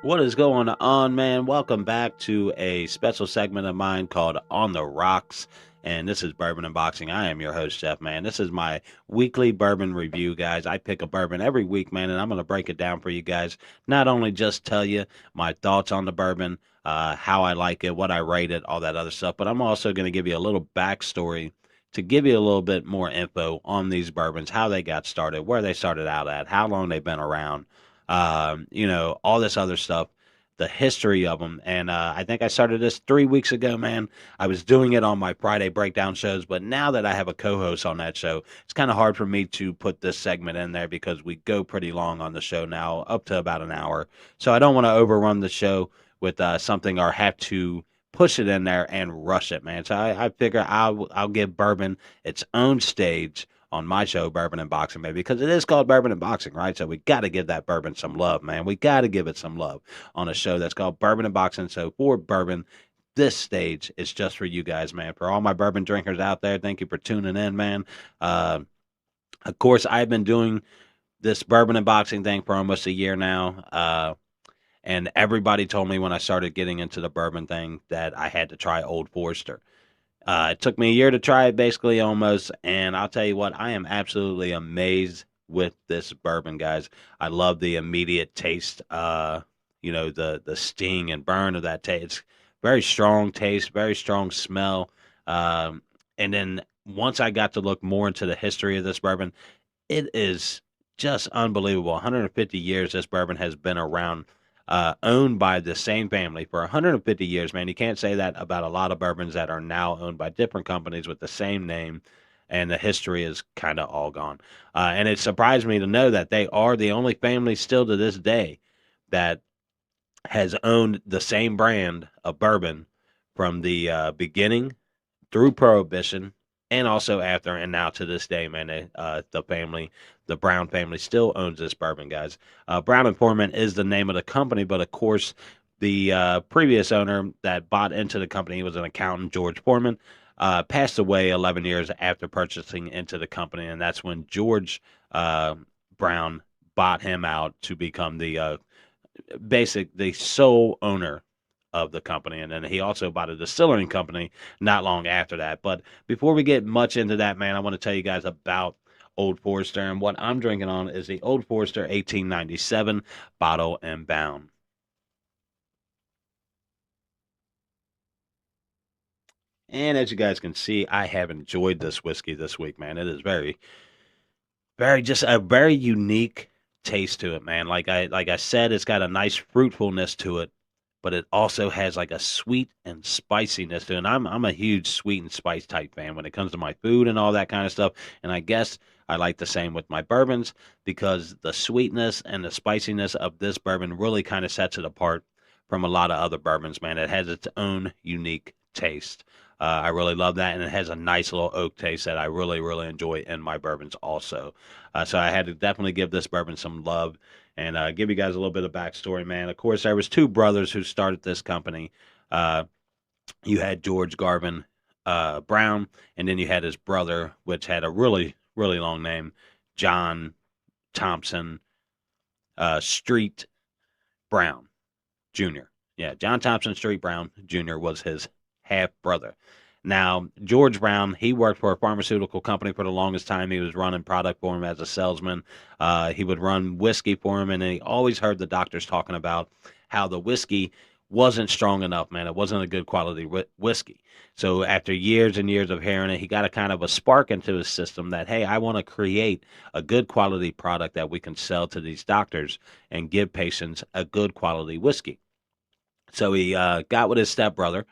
What is going on, man? Welcome back to a special segment of mine called On the Rocks. And this is Bourbon and Boxing. I am your host, Jeff, man. This is my weekly bourbon review, guys. I pick a bourbon every week, man, and I'm going to break it down for you guys. Not only just tell you my thoughts on the bourbon, how I like it, what I rate it, all that other stuff, but I'm also going to give you a little backstory to give you a little bit more info on these bourbons, how they got started, where they started out at, how long they've been around, all this other stuff, the history of them. And I think I started this 3 weeks ago, man. I was doing it on my Friday breakdown shows, but now that I have a co host on that show, it's kind of hard for me to put this segment in there because we go pretty long on the show now, up to about an hour. So I don't want to overrun the show with something or have to push it in there and rush it, man. So I figure I'll give bourbon its own stage on my show, Bourbon and Boxing, maybe, because it is called Bourbon and Boxing, right? So we got to give that bourbon some love, man. We got to give it some love on a show that's called Bourbon and Boxing. So for bourbon, this stage is just for you guys, man. For all my bourbon drinkers out there, thank you for tuning in, man. Uh, of course, I've been doing this bourbon and boxing thing for almost a year now. And everybody told me when I started getting into the bourbon thing that I had to try Old Forester. It took me a year to try it, basically almost, and I'll tell you what, I am absolutely amazed with this bourbon, guys. I love the immediate taste, the sting and burn of that taste. It's very strong taste, very strong smell. And then once I got to look more into the history of this bourbon, it is just unbelievable. 150 years this bourbon has been around, owned by the same family for 150 years, man. You can't say that about a lot of bourbons that are now owned by different companies with the same name, and the history is kind of all gone. And it surprised me to know that they are the only family still to this day that has owned the same brand of bourbon from the beginning through Prohibition and also after and now to this day, man. The family, the Brown family, still owns this bourbon, guys. Brown and Foreman is the name of the company, but of course, the previous owner that bought into the company was an accountant, George Foreman. Passed away 11 years after purchasing into the company, and that's when George Brown bought him out to become the sole owner of the company. And then he also bought a distilling company not long after that. But before we get much into that, man, I want to tell you guys about Old Forester. And what I'm drinking on is the Old Forester 1897 Bottle and Bound. And as you guys can see, I have enjoyed this whiskey this week, man. It is very, very just a very unique taste to it, man. Like I said, it's got a nice fruitfulness to it, but it also has like a sweet and spiciness to it. And I'm a huge sweet and spice type fan when it comes to my food and all that kind of stuff. And I guess I like the same with my bourbons because the sweetness and the spiciness of this bourbon really kind of sets it apart from a lot of other bourbons, man. It has its own unique taste. I really love that, and it has a nice little oak taste that I really, really enjoy in my bourbons also. So I had to definitely give this bourbon some love and give you guys a little bit of backstory, man. Of course, there was two brothers who started this company. Uh, you had George Garvin Brown, and then you had his brother, which had a really, really long name, John Thompson Street Brown Jr. Yeah, John Thompson Street Brown Jr. was his half brother. Now, George Brown, he worked for a pharmaceutical company for the longest time. He was running product for him as a salesman. He would run whiskey for him, and he always heard the doctors talking about how the whiskey wasn't strong enough, man. It wasn't a good quality whiskey. So after years and years of hearing it, he got a kind of a spark into his system that, hey, I want to create a good quality product that we can sell to these doctors and give patients a good quality whiskey. So he got with his stepbrother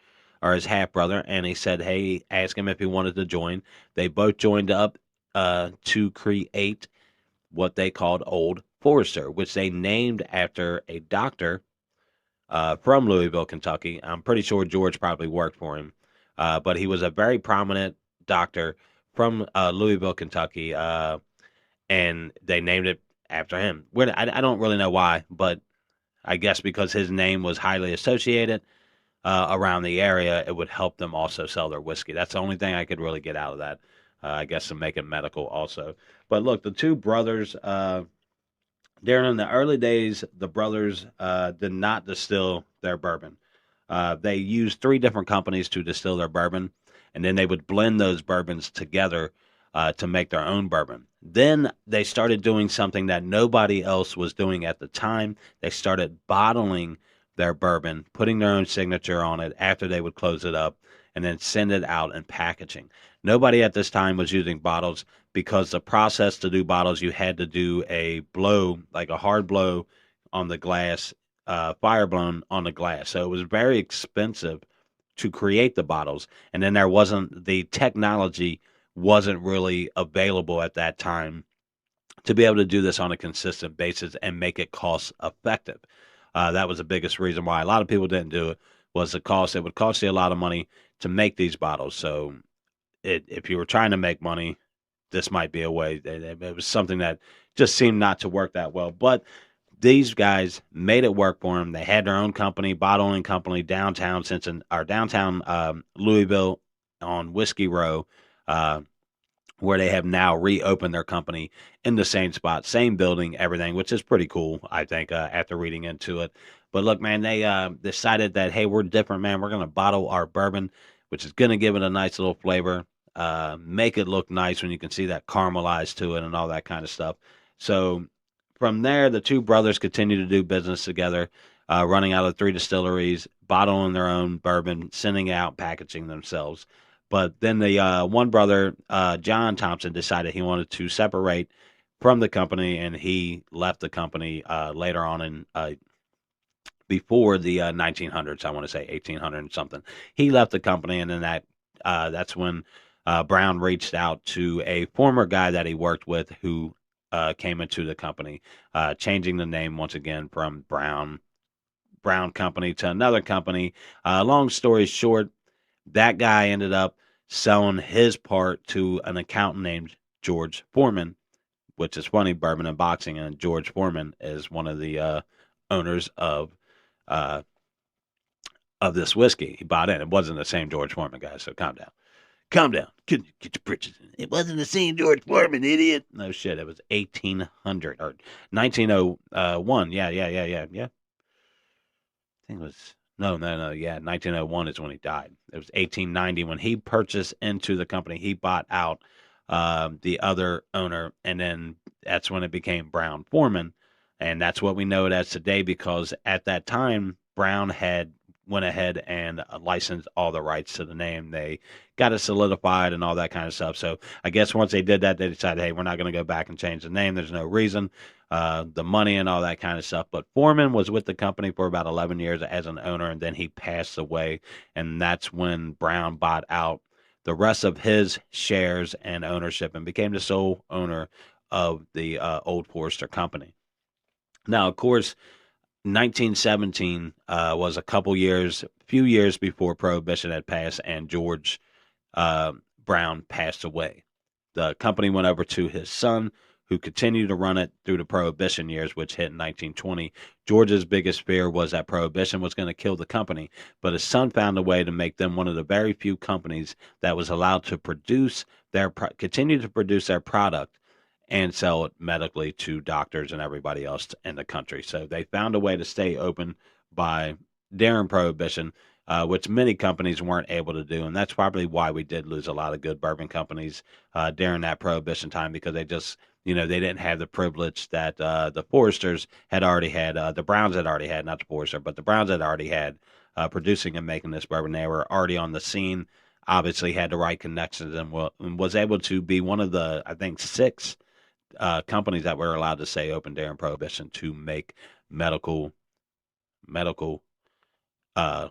or his half brother, and he said, "Hey, ask him if he wanted to join." They both joined up to create what they called Old Forester, which they named after a doctor from Louisville, Kentucky. I'm pretty sure George probably worked for him, but he was a very prominent doctor from Louisville, Kentucky, and they named it after him. I don't really know why, but I guess because his name was highly associated around the area, it would help them also sell their whiskey. That's the only thing I could really get out of that. I guess to make it medical also. But look, the two brothers, During the early days, the brothers did not distill their bourbon. They used three different companies to distill their bourbon, and then they would blend those bourbons together to make their own bourbon. Then they started doing something that nobody else was doing at the time. They started bottling their bourbon, putting their own signature on it after they would close it up, and then send it out in packaging. Nobody at this time was using bottles because the process to do bottles, you had to do a blow, like a hard blow on the glass, fire blown on the glass. So it was very expensive to create the bottles. And then there wasn't the technology wasn't really available at that time to be able to do this on a consistent basis and make it cost effective. That was the biggest reason why a lot of people didn't do it was the cost. It would cost you a lot of money to make these bottles. So if you were trying to make money, this might be a way. It was something that just seemed not to work that well. But these guys made it work for them. They had their own company, bottling company downtown Cincinnati, or downtown Louisville on Whiskey Row, uh, where they have now reopened their company in the same spot, same building, everything, which is pretty cool, I think, after reading into it. But look, man, they decided that, hey, we're different, man. We're going to bottle our bourbon, which is going to give it a nice little flavor, make it look nice when you can see that caramelized to it and all that kind of stuff. So from there, the two brothers continue to do business together, running out of three distilleries, bottling their own bourbon, sending out, packaging themselves. But then the one brother, John Thompson, decided he wanted to separate from the company, and he left the company later on in before the 1900s. I want to say 1800 and something. He left the company, and then that's when Brown reached out to a former guy that he worked with who came into the company, changing the name once again from Brown Company to another company. Long story short, that guy ended up selling his part to an accountant named George Foreman, which is funny, bourbon and boxing, and George Foreman is one of the owners uh, of this whiskey he bought in. It wasn't the same George Foreman guy, so calm down. Calm down. Get your britches in. It wasn't the same George Foreman, idiot. No shit. It was 1800 or 1901. Yeah. I think it was no. Yeah, 1901 is when he died. It was 1890 when he purchased into the company. He bought out the other owner, and then that's when it became Brown Foreman, and that's what we know it as today. Because at that time, Brown had went ahead and licensed all the rights to the name. They got it solidified and all that kind of stuff. So I guess once they did that, they decided, hey, we're not going to go back and change the name. There's no reason the money and all that kind of stuff. But Foreman was with the company for about 11 years as an owner, and then he passed away. And that's when Brown bought out the rest of his shares and ownership and became the sole owner of the Old Forester Company. Now, of course, 1917 was few years before Prohibition had passed, and George uh, Brown passed away. The company went over to his son, who continued to run it through the Prohibition years, which hit in 1920. George's biggest fear was that Prohibition was going to kill the company, but his son found a way to make them one of the very few companies that was allowed to continue to produce their product and sell it medically to doctors and everybody else in the country. So they found a way to stay open by during Prohibition, which many companies weren't able to do. And that's probably why we did lose a lot of good bourbon companies during that Prohibition time, because they just, they didn't have the privilege that the Foresters had already had, the Browns had already had, not the Forester, but the Browns had already had producing and making this bourbon. They were already on the scene, obviously had the right connections, and was able to be one of the, I think, six companies that were allowed to stay open during Prohibition to make medical medical uh,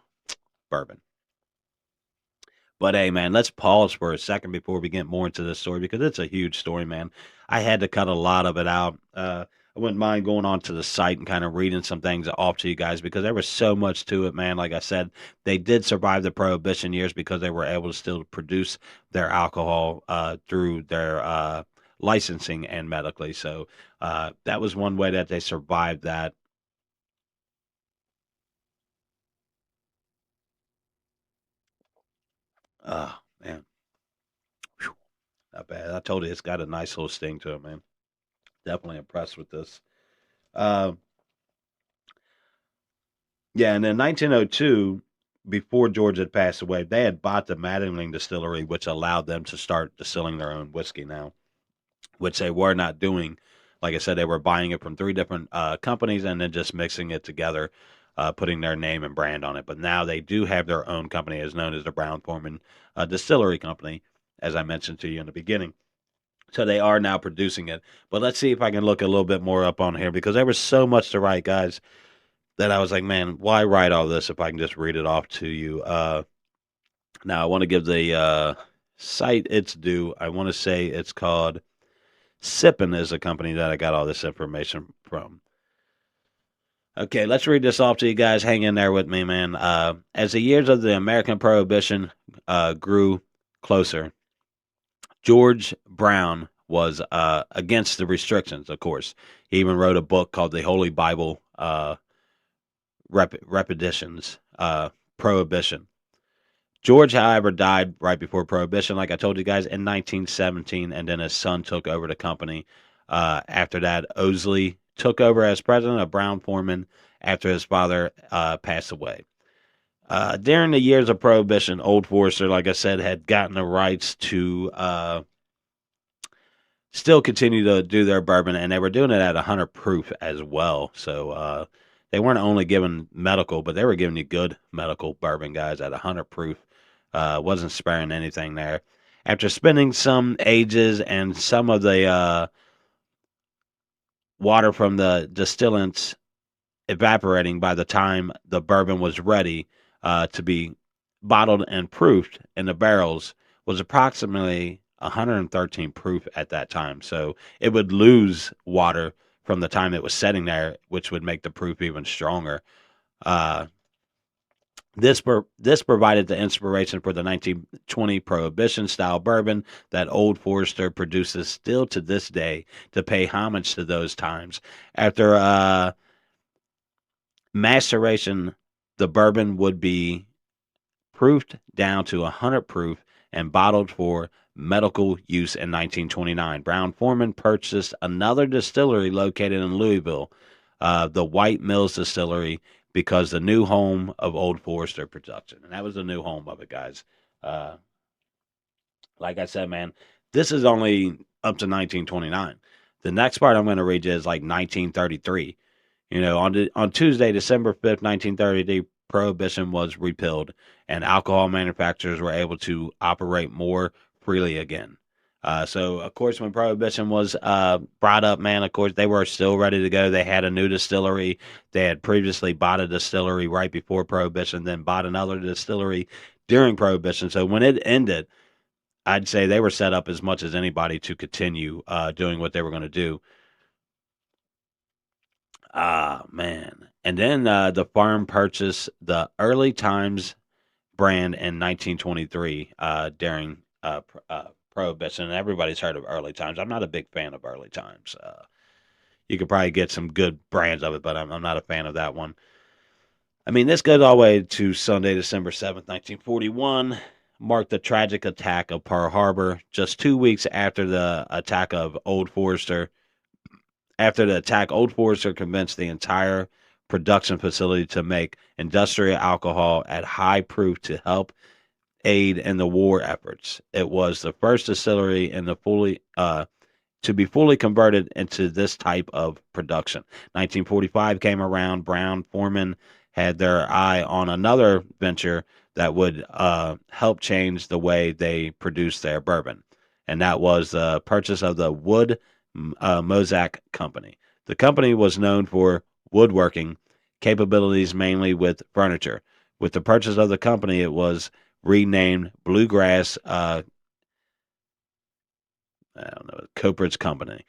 bourbon. But hey, man, let's pause for a second before we get more into this story, because it's a huge story, man. I had to cut a lot of it out. I wouldn't mind going on to the site and kind of reading some things off to you guys, because there was so much to it, man. Like I said, they did survive the Prohibition years because they were able to still produce their alcohol through their licensing and medically. So that was one way that they survived that. Oh, man. Whew, not bad. I told you it's got a nice little sting to it, man. Definitely impressed with this. Uh, yeah, and in 1902, before George had passed away, they had bought the Mattingly distillery, which allowed them to start distilling their own whiskey now, which they were not doing. Like I said, they were buying it from three different companies and then just mixing it together, putting their name and brand on it. But now they do have their own company, as known as the Brown Forman Distillery Company, as I mentioned to you in the beginning. So they are now producing it. But let's see if I can look a little bit more up on here because there was so much to write, guys, that I was like, man, why write all this if I can just read it off to you? Now I want to give the site its due. I want to say it's called Sippin is a company that I got all this information from. Okay, let's read this off to you guys. Hang in there with me, man. As the years of the American Prohibition grew closer, George Brown was against the restrictions, of course. He even wrote a book called The Holy Bible Repetitions, Prohibition. George, however, died right before Prohibition, like I told you guys, in 1917, and then his son took over the company. After that, Owsley took over as president of Brown Forman after his father passed away. During the years of Prohibition, Old Forester, like I said, had gotten the rights to still continue to do their bourbon, and they were doing it at 100 proof as well. So they weren't only giving medical, but they were giving you good medical bourbon, guys, at 100 proof. Wasn't sparing anything there. After spending some ages and some of the water from the distillants evaporating by the time the bourbon was ready to be bottled and proofed in the barrels, was approximately 113 proof at that time. So it would lose water from the time it was setting there, which would make the proof even stronger. Uh, this provided the inspiration for the 1920 Prohibition style bourbon that Old Forester produces still to this day to pay homage to those times. After maceration, the bourbon would be proofed down to 100 proof and bottled for medical use in 1929. Brown Forman purchased another distillery located in Louisville, the White Mills Distillery, because the new home of Old Forester production. And that was the new home of it, guys. Uh, like I said, man, this is only up to 1929. The next part I'm going to read you is like 1933. You know, on Tuesday, December 5th, 1933, Prohibition was repealed, and alcohol manufacturers were able to operate more freely again. So, of course, when Prohibition was brought up, man, of course, they were still ready to go. They had a new distillery. They had previously bought a distillery right before Prohibition, then bought another distillery during Prohibition. So when it ended, I'd say they were set up as much as anybody to continue doing what they were going to do. Ah, man. And then the farm purchased the Early Times brand in 1923 during Prohibition. And everybody's heard of Early Times. I'm not a big fan of Early Times. You could probably get some good brands of it, but I'm not a fan of that one. I mean, this goes all the way to Sunday, December 7th, 1941, marked the tragic attack of Pearl Harbor. Just 2 weeks after the attack of Old Forester, after the attack, Old Forester convinced the entire production facility to make industrial alcohol at high proof to help aid in the war efforts. It was the first distillery in the fully to be fully converted into this type of production. 1945 came around. Brown Forman had their eye on another venture that would help change the way they produced their bourbon, and that was the purchase of the Wood Mosaic Company. The company was known for woodworking capabilities mainly with furniture. With the purchase of the company, it was renamed Bluegrass I don't know, Cooper's Company.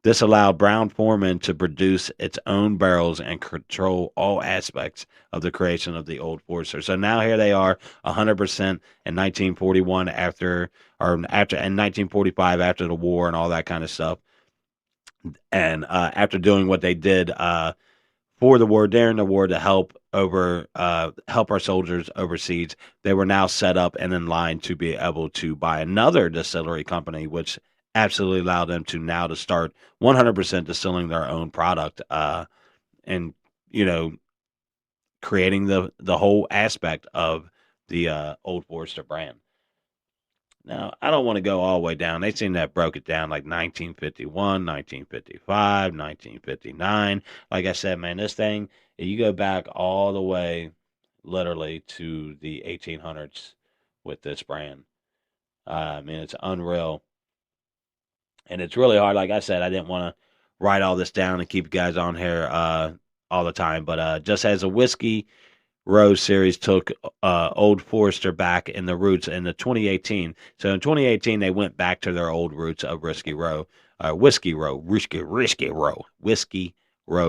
This allowed Brown Forman to produce its own barrels and control all aspects of the creation of the Old Forester. So now here they are, 100% in 1941 after in 1945 after the war and all that kind of stuff. And after doing what they did for the war during the war to help our soldiers overseas, they were now set up and in line to be able to buy another distillery company, which absolutely allowed them to now to start 100% distilling their own product, and you know creating the whole aspect of the Old Forester brand. Now, I don't want to go all the way down. They seem to have broke it down like 1951, 1955, 1959. Like I said, man, this thing, you go back all the way literally to the 1800s with this brand. I mean, it's unreal. And it's really hard. Like I said, I didn't want to write all this down and keep you guys on here all the time. But just as a whiskey Rose series took Old Forester back in the roots in the 2018. So in 2018, they went back to their old roots of Whiskey Row,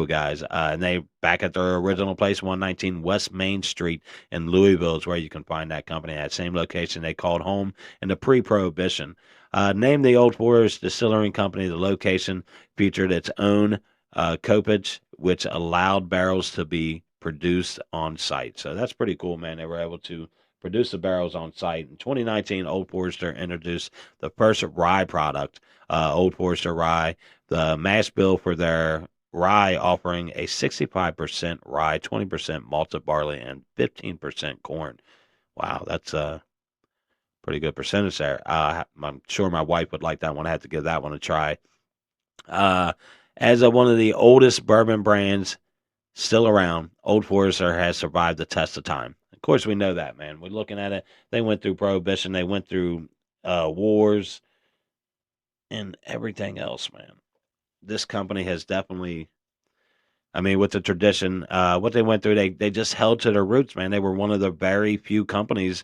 guys. And they back at their original place, 119 West Main Street in Louisville is where you can find that company. That same location they called home in the pre-prohibition. Named the Old Forest Distillery Company, the location featured its own copage, which allowed barrels to be produced on site. So that's pretty cool, man. They were able to produce the barrels on site. In 2019, Old Forester introduced the first rye product, Old Forester Rye. The mash bill for their rye offering a 65% rye, 20% malted barley, and 15% corn. Wow, that's a pretty good percentage there. I'm sure my wife would like that one. I had to give that one a try. Uh, as of one of the oldest bourbon brands still around, Old Forester has survived the test of time. Of course, we know that, man. We're looking at it. They went through Prohibition, they went through wars, and everything else, man. This company has definitely, I mean, with the tradition, what they went through, they just held to their roots, man. They were one of the very few companies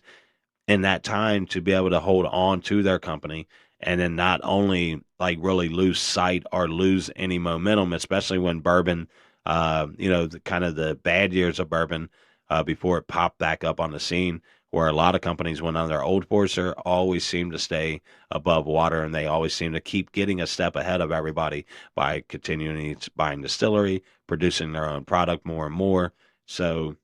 in that time to be able to hold on to their company and then not only like really lose sight or lose any momentum, especially when bourbon, the kind of the bad years of bourbon before it popped back up on the scene, where a lot of companies went on their Old Forester always seemed to stay above water and they always seem to keep getting a step ahead of everybody by continuing buying distillery, producing their own product more and more. So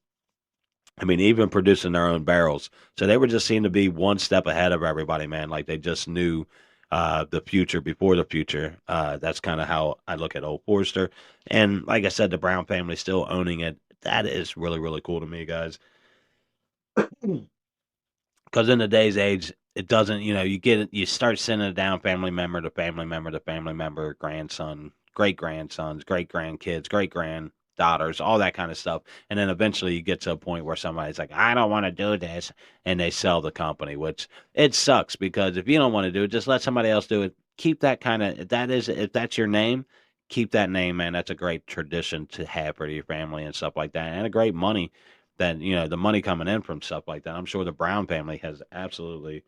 I mean, even producing their own barrels. So they were just seen to be one step ahead of everybody, man. Like they just knew the future before the future. That's kind of how I look at Old Forester. And like I said, the Brown family still owning it. That is really, really cool to me, guys. Because in today's age, it doesn't, you get it, you start sending it down family member to family member to family member, grandson, great grandsons, great grandkids, great granddaughters, all that kind of stuff. And then eventually you get to a point where somebody's like, I don't want to do this. And they sell the company, which it sucks because if you don't want to do it, just let somebody else do it. Keep that kind of, if that's your name, keep that name, man. That's a great tradition to have for your family and stuff like that. And a great money that the money coming in from stuff like that. I'm sure the Brown family has absolutely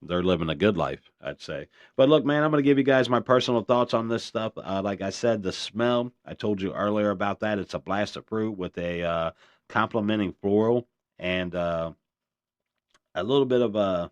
they're living a good life, I'd say. But look, man, I'm going to give you guys my personal thoughts on this stuff. Like I said, the smell, I told you earlier about that. It's a blast of fruit with a complementing floral and a little bit of a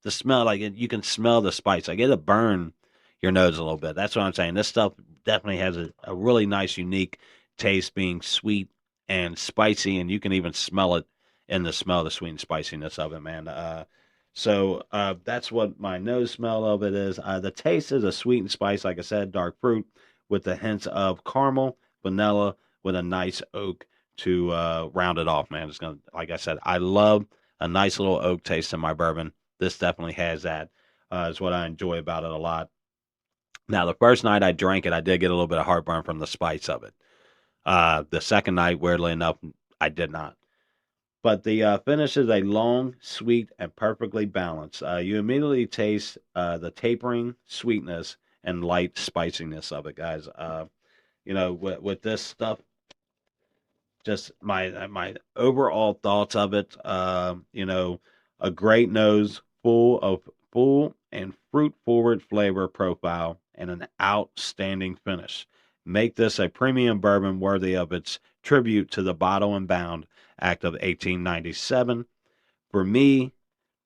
the smell, like you can smell the spice. Like it'll burn your nose a little bit. That's what I'm saying. This stuff definitely has a really nice, unique taste, being sweet and spicy, and you can even smell it in the smell, the sweet and spiciness of it, man. So that's what my nose smell of it is. The taste is a sweet and spice, like I said, dark fruit with the hints of caramel, vanilla, with a nice oak to round it off, man. It's gonna, like I said, I love a nice little oak taste in my bourbon. This definitely has that. Is what I enjoy about it a lot. Now, the first night I drank it, I did get a little bit of heartburn from the spice of it. The second night, weirdly enough, I did not. But the finish is a long, sweet, and perfectly balanced. You immediately taste the tapering sweetness and light spiciness of it, guys. With this stuff, just my overall thoughts of it. A great nose, full and fruit forward flavor profile, and an outstanding finish. Make this a premium bourbon worthy of its tribute to the Bottle and Bound Act of 1897. For me,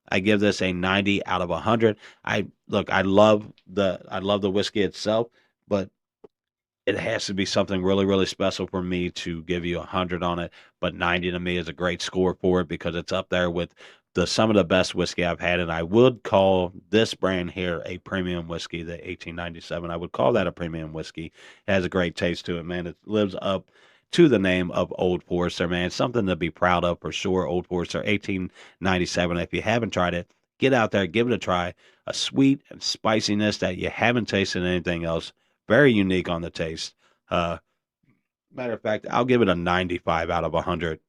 I give this a 90 out of 100. I love the whiskey itself, but it has to be something really, really special for me to give you 100 on it. But 90 to me is a great score for it because it's up there with some of the best whiskey I've had. And I would call this brand here a premium whiskey, the 1897. I would call that a premium whiskey. It has a great taste to it, man. It lives up to the name of Old Forester, man. Something to be proud of for sure. Old Forester 1897. If you haven't tried it, get out there, give it a try. A sweet and spiciness that you haven't tasted in anything else. Very unique on the taste. Uh, Matter of fact, I'll give it a 95 out of 100.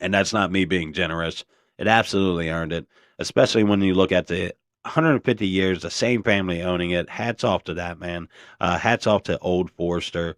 And that's not me being generous. It absolutely earned it, especially when you look at the 150 years, the same family owning it. Hats off to that, man. Hats off to Old Forester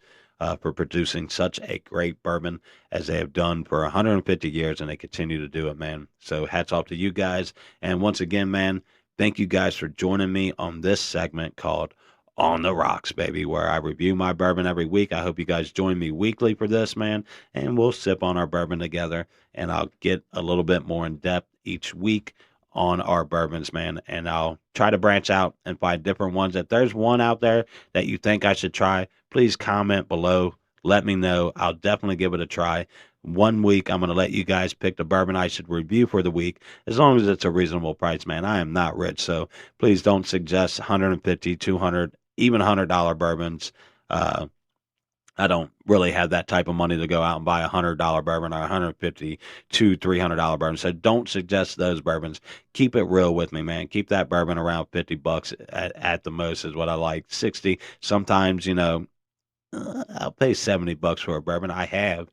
for producing such a great bourbon as they have done for 150 years, and they continue to do it, man. So hats off to you guys. And once again, man, thank you guys for joining me on this segment called On the Rocks, baby, where I review my bourbon every week. I hope you guys join me weekly for this, man, and we'll sip on our bourbon together, and I'll get a little bit more in depth each week on our bourbons, man, and I'll try to branch out and find different ones. If there's one out there that you think I should try, please comment below. Let me know. I'll definitely give it a try. One week, I'm going to let you guys pick the bourbon I should review for the week, as long as it's a reasonable price, man. I am not rich, so please don't suggest 150, 200, even $100 bourbons. Uh, I don't really have that type of money to go out and buy $100 bourbon or 150 to $300 bourbon. So don't suggest those bourbons. Keep it real with me, man. Keep that bourbon around $50 at the most is what I like. 60. Sometimes, I'll pay $70 for a bourbon. I have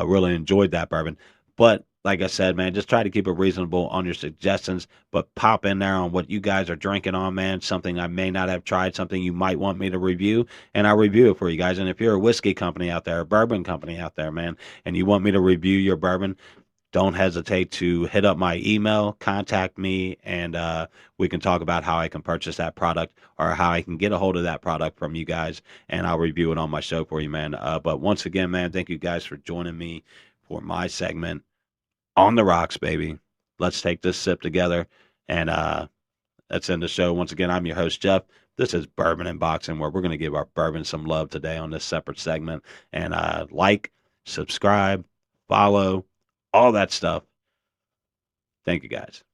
really enjoyed that bourbon. But like I said, man, just try to keep it reasonable on your suggestions, but pop in there on what you guys are drinking on, man. Something I may not have tried, something you might want me to review, and I'll review it for you guys. And if you're a whiskey company out there, a bourbon company out there, man, and you want me to review your bourbon, don't hesitate to hit up my email, contact me, and we can talk about how I can purchase that product or how I can get a hold of that product from you guys, and I'll review it on my show for you, man. But once again, man, thank you guys for joining me for my segment on the rocks, baby. Let's take this sip together, and let's end the show. Once again, I'm your host, Jeff. This is Bourbon and Boxing, where we're going to give our bourbon some love today on this separate segment. And like, subscribe, follow, all that stuff. Thank you, guys.